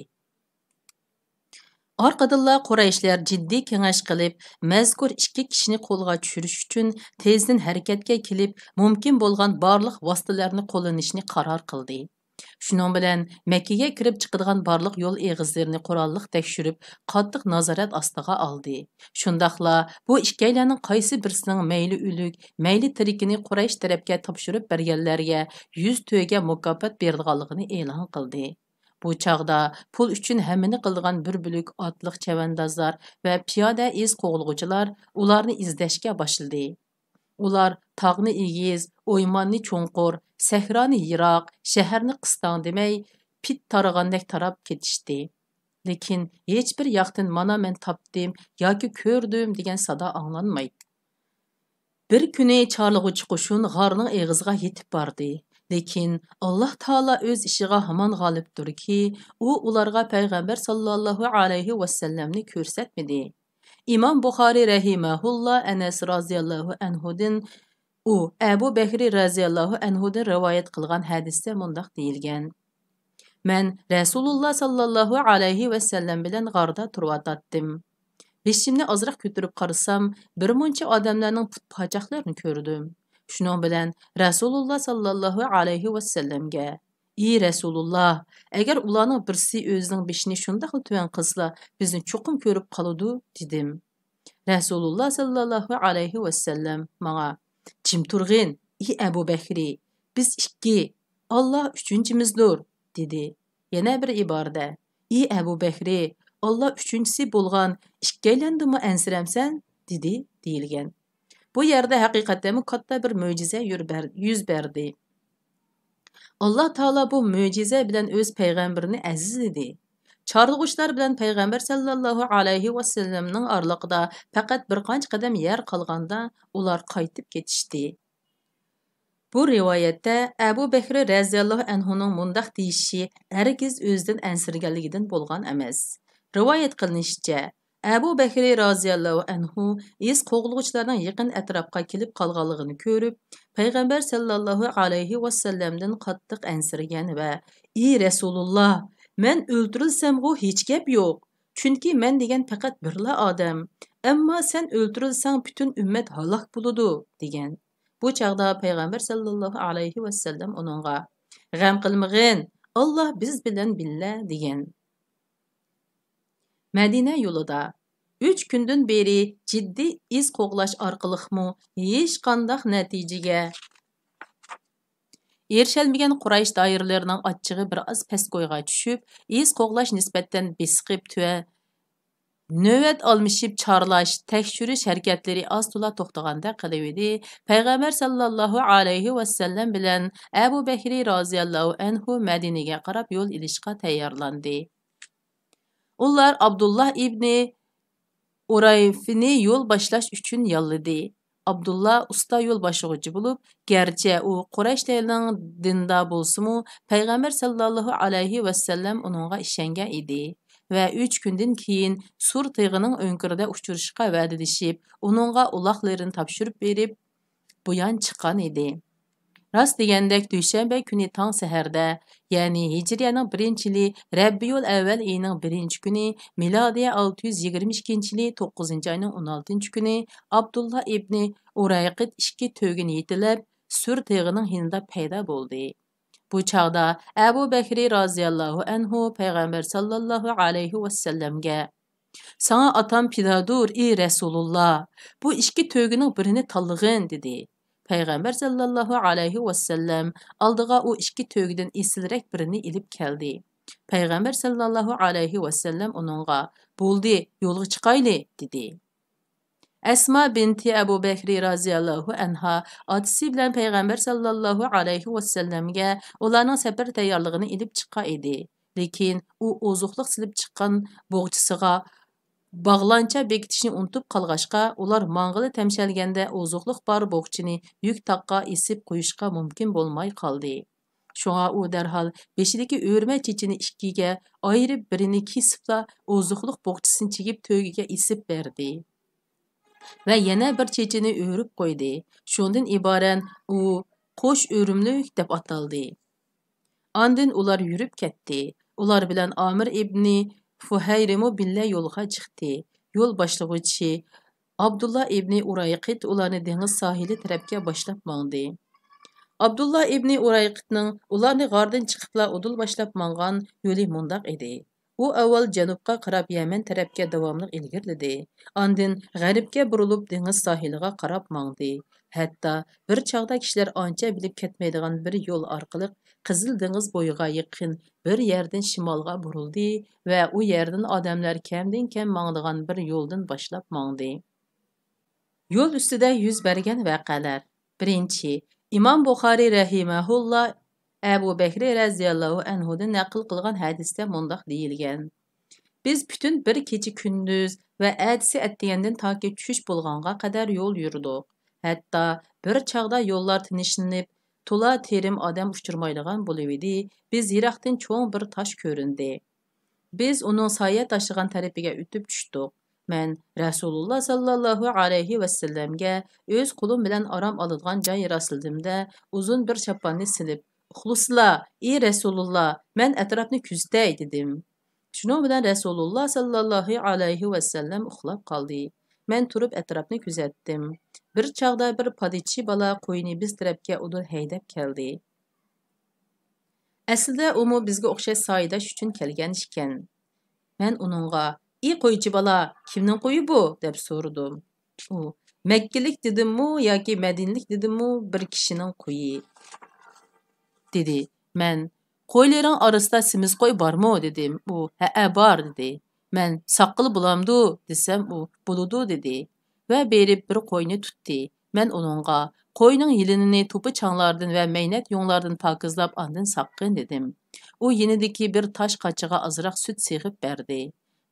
A: Arqadınla Qurayshlar jiddiy kengash qilib, mazkur 2 kishini qo'lga tushirish uchun tezdan harakatga kelib, mumkin bo'lgan barliq vositalarni qo'llanishni qaror qildi. Şunun bilan Makkaga kirib chiqadigan barliq yo'l egizlarini qurolliq tekshirib, qattiq nazorat ostiga oldi. Shundaqla bu ikkilarning qaysi birisining mayli o'lik, mayli tirikini Quraysh tarafga topshirib berganlarga 100 to'yga mukofot beradiganligini e'lon qildi. Bu chaqda pul uchun hammani qildigan bir бүлік otliq chavandozlar va piyoda iz qo'g'ilg'uchilar ularni izlashga boshladi. Ular tog'ni egiz, o'ymanni cho'nqur, sahroni yiroq, shaharni qiston demay, pit taragandek tarab ketishdi. Lekin hech bir yoqdan mana men topdim yoki ko'rdim degan sado anglanmaydi. Bir kuni chorlig'uchi qo'shin g'orning eg'iziga yetib bordi. Lekin Alloh taolo o'z ishiga hamon g'olibdirki, u ularga payg'ambar sallallohu alayhi vasallamni ko'rsatmadi. İmam Buxari rahimahullah Anas raziyallahu anhudan u Abu Bakr raziyallahu anhudan rivoyat qilgan hadisda mundaq deyilgan. Men Rasululloh sallallohu alayhi vasallam bilan g'orda turib Beshimni ozroq ko'tarib qarasam, bir muncha odamlarning put-pochoqlarini ko'rdim. Shuning bilan Rasululloh sallallohu alayhi vasallamga: "Ey Rasululloh, agar ularning birisi o'zining beshini shunday tuvan qilsa, bizni cho'qim ko'rib qoladi" dedim. Rasululloh sallallohu alayhi vasallam menga: "Jim turg'in, ey Abu Bakri, biz ikki, Alloh uchinchimizdir" dedi. Yana bir iborada: "Ey Abu Bakri, Allah üçüncüsü bo'lgan ikkalandimi ansiramsan dedi deyilgan. Bu yerda haqiqatan katta bir mo'jiza yuz berdi. Alloh taolo bu mo'jiza bilan o'z payg'ambarini azizladi. Chorlig'uchlar bilan payg'ambar sallallohu alayhi vasallamning oraliqida faqat bir qancha qadam yer qolganda ular qaytib ketishdi. Bu rivoyatda Abu Bakr raziyallohu anhuning mundaq deyishi hargiz o'zidan ansirganligidan bo'lgan emas. Rivoyat qilinishicha, Abu Bakr raziyallohu anhu iz qo'g'ilg'uchilarning yaqin atrofga kelib qolganligini ko'rib, payg'ambar sallallohu alayhi vasallamdan qattiq ansirgan va: "Ey Rasululloh, men o'ltirilsam-ku hech gap yo'q. Chunki men degan faqat birla odam. Ammo sen o'ltirilsang butun ummat halok bo'ladi" degan. Bu chaqda payg'ambar sallallohu alayhi vasallam uningga: "G'am qilmag'in, Alloh biz bilan billa" degan. Madina yo'lida 3 kundan beri jiddiy iz qo'g'lash orqaliqmi hech qanday natijaga erishalmagan Quraysh doiralarining achchig'i biroz pastgo'yga tushib, iz qo'g'lash nisbatan besiqib tuva navbat almashib chorlash, tekshirish harakatlari oz-to'la to'xtaganda qilibdi. Payg'ambar sallallohu alayhi vasallam bilan Abu Bakr roziyallohu anhu Madinaga qarab yo'l ilishga tayyorlandi. Ular Abdullah ibn Urayfini yo'l boshlash uchun yolladi. Abdullah usta yo'l boshlovchi bo'lib, garchi u Quraysh tilining dinda bo'lsa-mu, payg'ambar sallallohu alayhi vasallam uningga ishongan edi va 3 kundan keyin Sur tig'ining o'nkirida uchrashishga va'dalashib, uningga uloqlarini topshirib berib, buyon chiqqan edi. Rast degandek dushanba kuni tong saharda, ya'ni Hijriyaning 1-yili Rabbiyul Avval oyining 1-kuni, milodiya 622-yili 9-oyning 16-kuni Abdullah ibn Urayqit 2 to'gini yetilib, Sur teg'ining hinida paydo bo'ldi. Bu chaqda Abu Bakr roziyallohu anhu payg'ambar sallallohu alayhi vasallamga: "Sana atam pidadur ey Rasululloh, bu 2 to'gining birini tanlag'in" dedi. Payg'ambar sallallohu alayhi vasallam oldiga u 2 to'gidan esilrak birini ilib keldi. Payg'ambar sallallohu alayhi vasallam uningga: "Bo'ldi, yo'lga chiqayli" dedi. Asma binti Abu Bakr roziyallohu anha otasi bilan payg'ambar sallallohu alayhi vasallamga ularning safar tayyorligini ilib chiqqan edi. Lekin u ozuqliq silib chiqqan bo'g'chisiga bog'lancha bekitishni unutib qolg'ashqa, ular mang'ili tamshalganda ozuqliq bor bo'g'chini yuk taqqa esib qo'yishga mumkin bo'lmay qoldi. Shunga u darhol beshidagi o'rma chechini ikkiga ayirib birini kesibla ozuqliq bo'g'chisini chigib to'giga esib berdi va yana bir chechini o'rib qo'ydi. Shundan iborat u qo'sh o'rimlik deb ataldi. Ondan ular yurib ketdi. Ular bilan Amir ibn Fuhayrimo billa yo'lga chiqdi. Yo'l boshlovchi Abdullah ibn Urayqit ularni dengiz sohili tarafga boshlab mangdi. Abdullah ibn Urayqitning ularni g'ordan chiqibla udul boshlab mang'an yo'li mundaq edi. U avval janubga qarab Yaman tarafga davomli ilgirladi. Andin g'arbga burilib dengiz sohiliga qarab mangdi. Hatto bir chog'da kishilar ancha bilib ketmaydigan bir yo'l orqali Qizil dengiz bo'yiga yaqin bir yerdan shimolga burildi va u yerdan odamlar kamdan kam mangdigan bir yo'ldan boshlab mangdi. Yo'l ustida yuz bergan voqealar. Birinchi, İmam Buxoriy rahimahulloh Abu Bakr raziyallohu anhudan naql qilgan hadisda mundaq deyilgan. Biz bütün bir kecha kunduz va atsi atdigandan toki tushish bo'lganga qadar yo'l yurdik. Hatto bir chaqda yo'llar tinishlanib, to'la terim odam uchirmaydigan bo'lib edi. Biz yiroqdan cho'ng bir tosh ko'rindi. Biz uning soya tashigan tarafiga o'tib tushdik. Men Rasululloh sallallohu alayhi va sallamga o'z qo'lim bilan orom oladigan joy rasildimda uzun bir chaponni silib, "Uxlusla, ey Rasululloh, men atrofni kuzatay" dedim. Shuning bilan Rasululloh sallallohu alayhi va sallam uxlab qoldi. Men turib atrofni kuzatdim. Bir chaqda bir padichi bola qo'yni biz tarafga udur haydab keldi. Aslida u bizga o'xshash soydash uchun kelgan ekan. Men uningga "Ey qo'ychi bola, kimning qo'yi bu?" deb so'radim. U "Makkilik dedimmi yoki Madinalik dedimmi, bir kishining qo'yi" dedi. Men "Qo'ylaring orasida semiz qo'y bormi?" dedim. U "Ha, bor" dedi. Men "Soqqili bo'lamdi" desam, u "Bo'ludi" dedi va berib bir qo'yni tutdi. Men uningga qo'yning yilinini to'pi changlardan va maynat yo'nglardan pokizlab andin soqqin dedim. U yenidagi bir tosh qachiga azroq sut sig'ib berdi.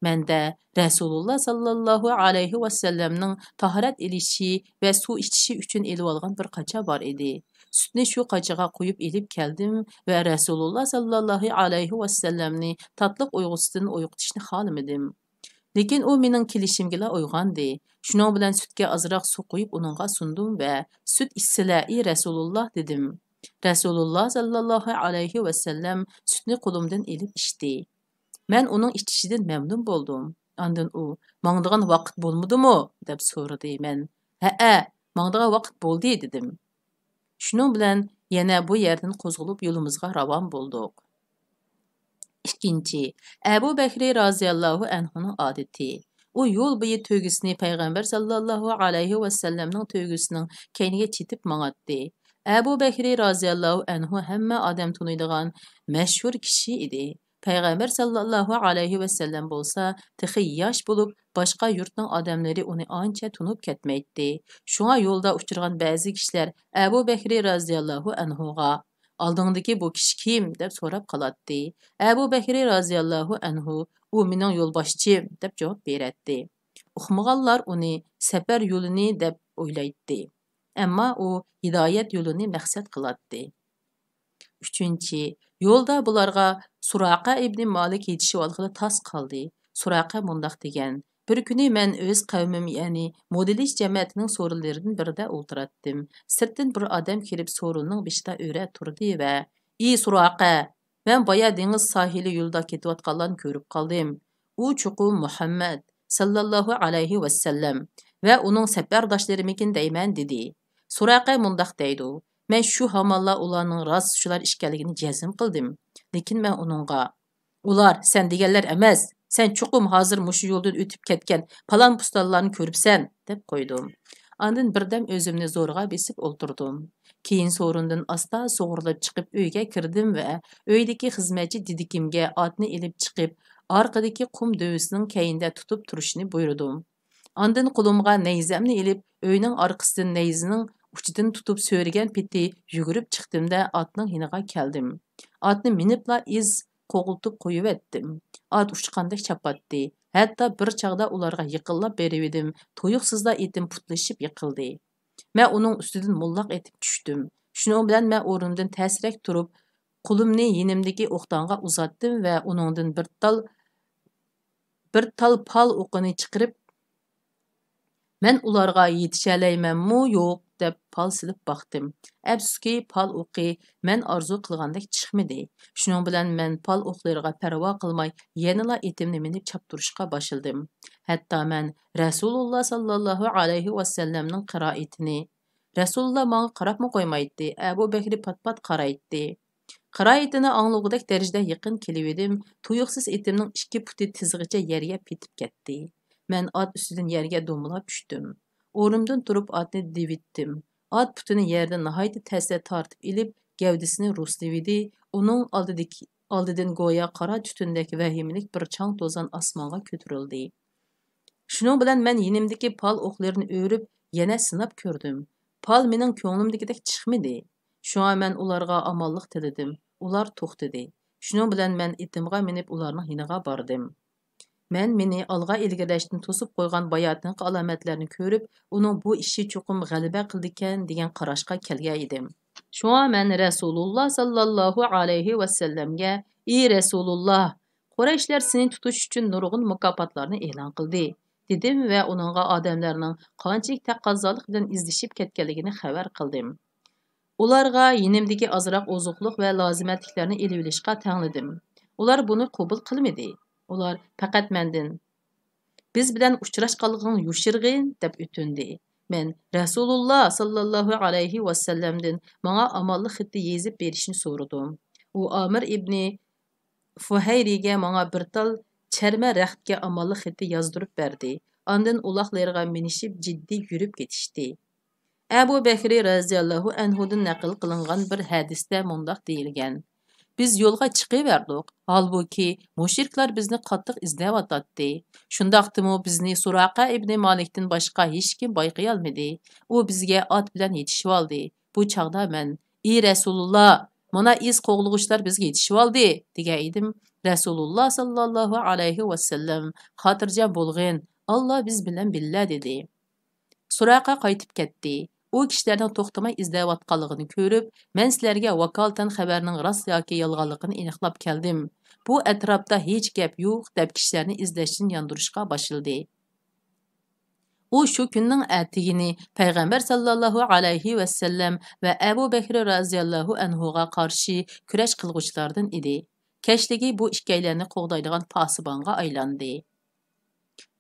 A: Menda Rasululloh sallallohu alayhi va sallamning tahorat ilishi va suv ichishi uchun elib olgan bir qacha bor edi. Sutni shu qachiga qo'yib elib keldim va Rasululloh sallallohu alayhi va sallamni tatliq uyg'usidan uyg'otishni xohlamadim. Lekin u mening kelishimga uyg'ondi. Shuning bilan sutga azroq suv qo'yib uningga sundim va "Sut ichsila ey Rasululloh" dedim. Rasululloh sallallohu alayhi va sallam sutni qo'limdan elib ichdi. Men uning ichishidan mamnun bo'ldim. Ondan u "Mangdigan vaqt bo'lmadimi?" deb so'radi. Men "Ha, mangdigan vaqt bo'ldi" dedim. Shuning bilan yana bu yerdan qo'zg'alib yo'limizga ravon bo'ldik. Ikkinchi, Abu Bakr raziyallohu anhuning odati. U yo'l bo'yi to'gisini payg'ambar sallallohu alayhi va sallamning to'gisining keyniga chetib mang'atdi. Abu Bakr raziyallohu anhu hamma odam taniydigan mashhur kishi edi. Payg'ambar sallallohu alayhi va sallam bo'lsa, texi yosh bo'lib, boshqa yurtning odamlari uni ancha tunib ketmaydi. Shunga yo'lda uchirgan ba'zi kishilar Abu Bakr raziyallohu anhuga "Oldingdagi bu kishi kim?" deb so'rab qolatdi. Abu Bakr raziyallohu anhu "U mening yo'lboshchim" deb javob beradi. Uqmaganlar uni safar yo'lini deb o'ylaydi. Ammo u hidoyat yo'lini maqsad qiladi. Uchinchi, yo'lda bularga Suraqa ibn Malik yetishib olg'ili tas qoldi. Suraqa mundaq degan: "Bir kuni men o'z qavmim, ya'ni modelish jamiyatining so'rinlaridan birida o'ltiratdim. Sirtdan bir odam kelib so'rinning beshida o'ra turdi va: "Ey Suraqa, men boya dengiz sohili yo'lda ketayotganlarni ko'rib qoldim. U chuqum Muhammad sallallohu alayhi va sallam va uning safardoshlarimikin deyman" dedi. Suraqa mundaq deydi: "Men shu hamonla ularning rost shular ishkanligini jazm qildim. Lekin men uningga: Ular sen deganlar emas, sen chuqum hozir mushu yo'ldan o'tib ketgan palon pustallarni ko'ribsan" deb qo'ydim. Ondan birdam o'zimni zo'rg'a besib o'ltirdim. Keyin so'rindan asta sug'urilib chiqib uyga kirdim va uydagi xizmatchi didikimga otni ilib chiqib, orqadagi qum dovisining keyinda tutib turishni buyurdim. Ondan qo'limga nayzamni ilib, uyning orqasidan nayzining uchidan tutib so'rigan peti yugurib chiqdimda otning yiniga keldim. Otni minibla iz qo'g'iltib qo'yib etdim. Ot uchqandek chapatdi. Hatto bir chaqda ularga yiqillab berib to'yiqsizda etim putlashib yiqildi. Men uning ustidan mullaq etib tushdim. Shuning bilan men o'rnimdan ta'sirrak turib, qo'limni yenimdagi o'qtonga uzatdim va uningdan bir tal pal o'qini chiqarib, men ularga yetishalaymanmi yo'q deb pal silib baqdim. Afsuski, pal o'qi men orzu qilgandek chiqmadi. Shuning bilan men pal o'qlariga parvo qilmay, yanala etimni minib chapturishga boshladim. Hatto men Rasululloh sallallohu alayhi va sallamning qiroatini, Rasululloh manga qarabmı qo'ymaydi. Abu Bakr pat-pat qaraydi. Qiraatini anglagudek darajada yaqin kelib tuyuqsiz etimning 2 puti tizg'icha yerga petib ketdi. Men ot ustidan yerga do'milab tushdim. O'rnimdan turib otni devitdim. Ot putini yerdan nihoyat tasir tortib ilib, gavdisini ruslividi. Uning oldidan go'yo qora tutundek vahimlik bir chang to'zon osmonga ko'tarildi. Shuning bilan men yenimdagi pal o'qlarini o'rib, yana sinab ko'rdim. Pal mening ko'nglimdagidek chiqmadi. Şuna mən ularga amallıq tiledim. Ular to'xtadi. Shuning bilan men itimga minib ularning yiniga bordim. Men meni alga ilgirlashdan to'sib qo'ygan bayatning alomatlarini ko'rib, uning bu ishi cho'qim g'alaba qildikan degan qarashga kelgan edim. Shuna men Rasululloh sallallohu alayhi va sallamga: "Ey Rasululloh, Qurayshlar seni tutish uchun nurg'un mukofotlarni e'lon qildi", dedim va uningga odamlarning qanchalik taqozolik bilan izlashib ketganligini xabar qildim. Ularga yenimdagi azroq ozuqliq va lozimatliklarni elib olishga tangladim. Ular buni qabul qilmadi. Ular faqat mendan "Biz bilan uchrashganliging yushirg'in" deb o'tindi. Men Rasululloh sallallohu alayhi va sallamdan menga amalli xatti yezib berishni so'radim. U Amir ibn Fuhayriga menga bir tal charma raxtga amalli xatti yozdirib berdi. Ondan uloqlarga minishib jiddiy yurib ketishdi. Abu Bakr raziyallohu anhudan naql qilingan bir hadisda mundaq deyilgan: "Biz yo'lga chiqaverdik. Halbuki mushriklar bizni qattiq izlayotdi. Shundaqdimi bizni Suraqa ibn Malikdan boshqa hech kim bayqay olmadi. U bizga ot bilan yetishib oldi. Bu chaqda men: "Ey Rasululloh, mana iz qo'g'lug'ishlar bizga yetishib oldi" degan edim. Rasululloh sallallohu alayhi va sallam: "Xotirjam bo'lg'in. Alloh biz bilan billa" dedi. Suraqa qaytib ketdi. U kishilarning to'xtamay izlayotganligini ko'rib, men sizlarga vakolatan xabarning rost yoki yolg'onligini aniqlab keldim. Bu atrofda hech gap yo'q deb kishilarni izlashdan yondirishga boshladi. U shu kunning atigini payg'ambar sallallohu alayhi va sallam va Abu Bakr raziyallohu anhuga qarshi kurash qilguvchilardan edi. Keshligi bu ikkilarni qo'g'daydigan posibonga aylandi.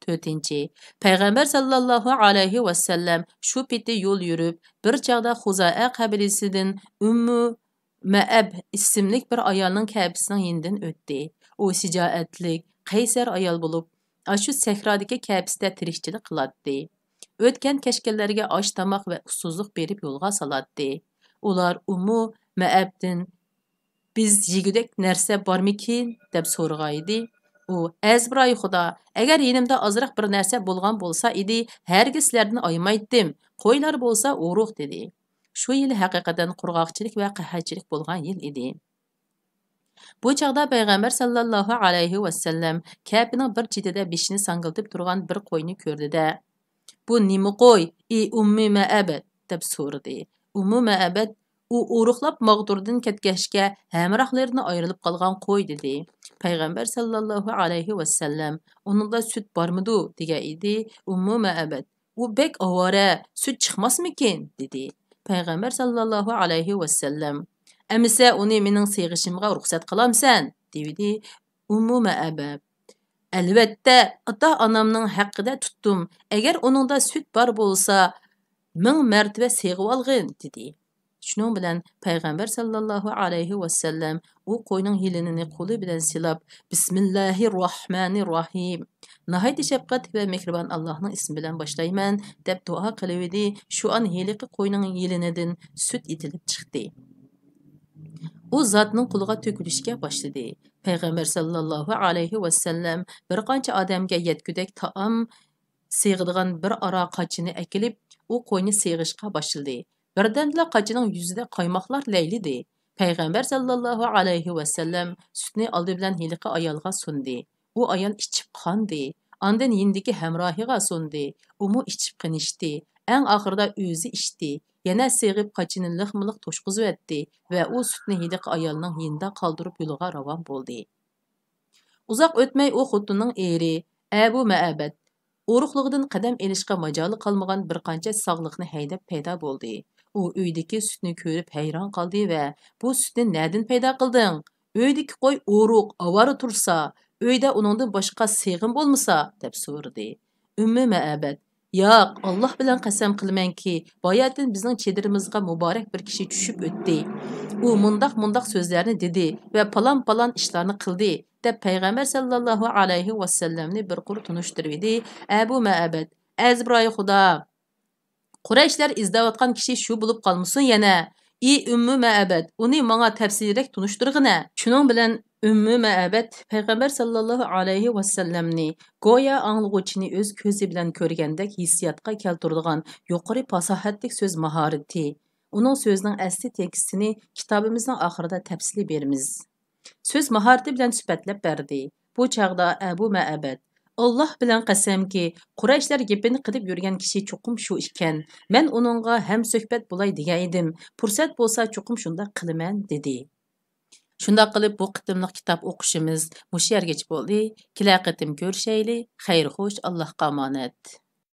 A: 4. Payg'ambar sallallohu alayhi va sallam shu peti yo'l yurib, bir chaqda Xuza'a qabilasidan Ummu Ma'ab ismli bir ayolning kabisining yenidan o'tdi. U shijoatlik, qaysar ayol bo'lib, shu sahrodagi kabisida tirikchilik qiladi. O'tgan kashkanlarga osh tomoq va usuzlik berib yo'lga soladi. Ular Ummu Ma'abdan: "Biz yegudek narsa bormikin?" deb so'ragaydi. U: "Azbroy xudo, agar yenimda ozroq bir narsa bo'lgan bo'lsa edi, hargiz sizlardan aymaydim. Qo'ylar bo'lsa urug' dedi." Shu yil haqiqatan qurg'oqchilik va qahatchilik bo'lgan yil edi. Bu chaqda payg'ambar sallallohu alayhi va sallam Kabining bir chetida beshini sangiltib turgan bir qo'yni ko'rdi-da: "Bu nima qo'y, ey Ummi Ma'abad?" deb so'radi. Ummi Ma'abad u uruqlab mag'durdan ketgashga hamrohlarini ayrilib qolgan qo'y dedi. Payg'ambar sallallohu alayhi va sallam: "Uningda sut bormidi?" degan edi. Ummu Ma'abad: "U bek ovora, sut chiqmasmikin?" dedi. Payg'ambar sallallohu alayhi va sallam: "Amisa uni mening seg'ishimga ruxsat qilamsan?" dedi. Ummu Ma'abad: "Albatta, ota-onamning haqqida tutdim. Agar uningda sut bor bo'lsa, 1000 martaba seg'ib olg'in" dedi. Shuning bilan payg'ambar sallallohu alayhi va sallam u qo'yning hilinini qo'li bilan silab, "Bismillahirrohmanirrohim. Nihoyat shafqat va mehribon Allohning ismi bilan boshlayman" deb duo qilibdi. Shu an hiliqi qo'yning yilinidan sut etilib chiqdi. U zotning quliga to'kilishga boshladi. Payg'ambar sallallohu alayhi va sallam bir qancha odamga yetgudak taom seg'digan bir aro qochini akilib, u qo'yni seg'ishga boshladi. Birdamla qochining yuzida qaymoqlar laylidi. Payg'ambar sallallohu alayhi va sallam sutni oldi bilan hiliqi ayolga sundi. U ayol ichib qondi. Ondan yindiki hamrohiga sundi. Umu ichib qinishdi. Eng oxirida o'zi ichdi. Yana seg'ib qochini liq-miliq to'shqizib etdi va u sutni hiliqi ayolning yinda qoldirib yo'lga ravon bo'ldi. Uzoq o'tmay u xotinning eri Abu Ma'abad uruqligidan qadam elishga majoli qolmagan bir qancha sog'liqni haydab paydo bo'ldi. U uydagi sutni ko'rib hayron qoldi va "Bu sutni nerdan paydo qilding? Uydagi qo'y uruq, avara tursa, uyda uningdan boshqa seg'im bo'lmasa?" deb so'radi. Ummu Ma'abad: Yo'q, Alloh bilan qasam qilamanki, boyatdan bizning chedirimizga muborak bir kishi tushib o'tdi. U mundaq so'zlarni dedi va palon ishlarni qildi, deb payg'ambar sallallohu alayhi vasallamni bir qur tunishtirib edi. Abu Ma'bad, azbroy xudo, Qurayshlar izlayotgan kishi shu bo'lib qolmasin yana. Ummu Ma'bad, uni menga tafsilroq tunishtirg'ina. Shuning bilan Ummu Ma'bad payg'ambar sallallohu alayhi vasallamni go'yo anglag'uvchini o'z ko'zi bilan ko'rgandek hissiyotga keltiradigan yuqori fasohatlik so'z mahorati. Uning so'zining asli tekstini kitobimizning oxirida tafsili beramiz. Söz mahorati bilan sifatlab berdi. Bu chaqda Abu Ma'bad, Allah bilan qasamki, Qurayshlar gapini qilib yurgan kishi cho'qim shu ekan. Men uningga ham suhbat bo'lay degan edim. Fursat bo'lsa cho'qim shunda qilaman dedi. Shunda qilib bu qitimliq kitob o'qishimiz mush yergacha bo'ldi. Kelar qitim ko'rishayli. Xayr xo'sh, Allohga omonat.